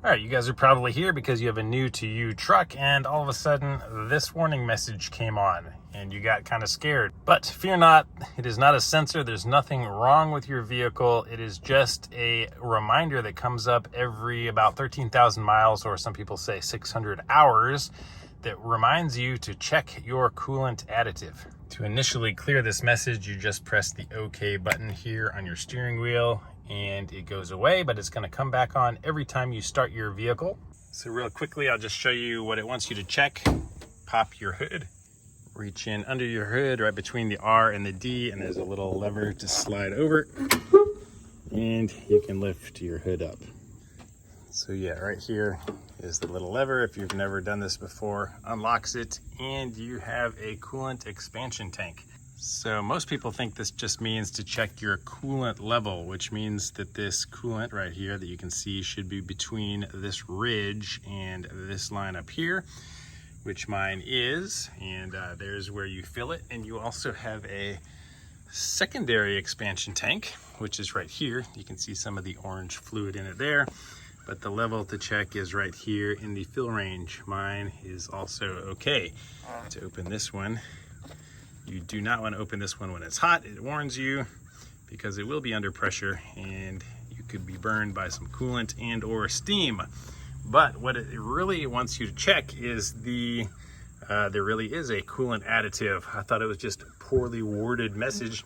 All right, you guys are probably here because you have a new to you truck and all of a sudden this warning message came on and you got kind of scared. But fear not, it is not a sensor. There's nothing wrong with your vehicle. It is just a reminder that comes up every about 13,000 miles, or some people say 600 hours, that reminds you to check your coolant additive. To initially clear this message, you just press the OK button here on your steering wheel and it goes away, but it's going to come back on every time you start your vehicle. So real quickly, I'll just show you what it wants you to check. Pop your hood, reach in under your hood right between the R and the D, and there's a little lever to slide over and you can lift your hood up. So yeah, right here is the little lever. If you've never done this before, unlocks it and you have a coolant expansion tank. So most people think this just means to check your coolant level, which means that this coolant right here that you can see should be between this ridge and this line up here, which mine is, and there's where you fill it. And you also have a secondary expansion tank, which is right here. You can see some of the orange fluid in it there, but the level to check is right here in the fill range. Mine is also okay. To open this one, you do not want to open this one when it's hot. It warns you because it will be under pressure and you could be burned by some coolant and or steam. But what it really wants you to check is there really is a coolant additive. I thought it was just a poorly worded message,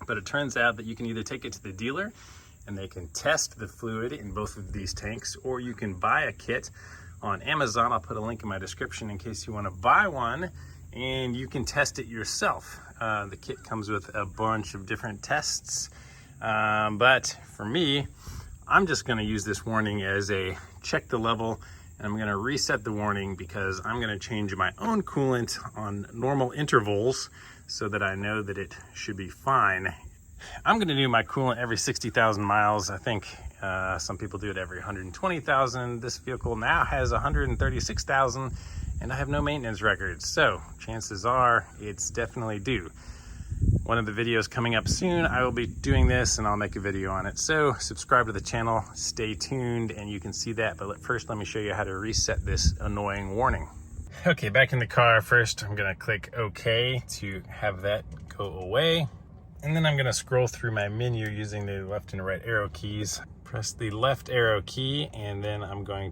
but it turns out that you can either take it to the dealer and they can test the fluid in both of these tanks, or you can buy a kit on Amazon. I'll put a link in my description in case you want to buy one, and you can test it yourself. The kit comes with a bunch of different tests, but for me, I'm just going to use this warning as a check the level, and I'm going to reset the warning because I'm going to change my own coolant on normal intervals so that I know that it should be fine. I'm going to do my coolant every 60,000 miles. I think some people do it every 120,000. This vehicle now has 136,000 and I have no maintenance records, so chances are it's definitely due. One of the videos coming up soon, I will be doing this and I'll make a video on it. So subscribe to the channel, stay tuned, and you can see that. But first, let me show you how to reset this annoying warning. Okay, back in the car. First, I'm gonna click OK to have that go away. And then I'm gonna scroll through my menu using the left and right arrow keys. Press the left arrow key, and then I'm gonna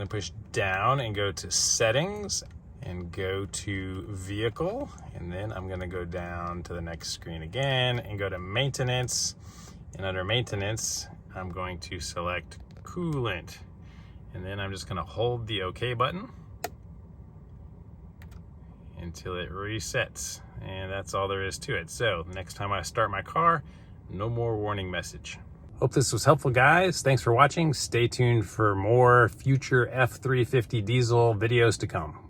push down and go to settings and go to vehicle, and then I'm gonna go down to the next screen again and go to maintenance, and under maintenance I'm going to select coolant, and then I'm just gonna hold the OK button until it resets, and that's all there is to it. So next time I start my car, no more warning message. Hope this was helpful, guys. Thanks for watching. Stay tuned for more future F-350 diesel videos to come.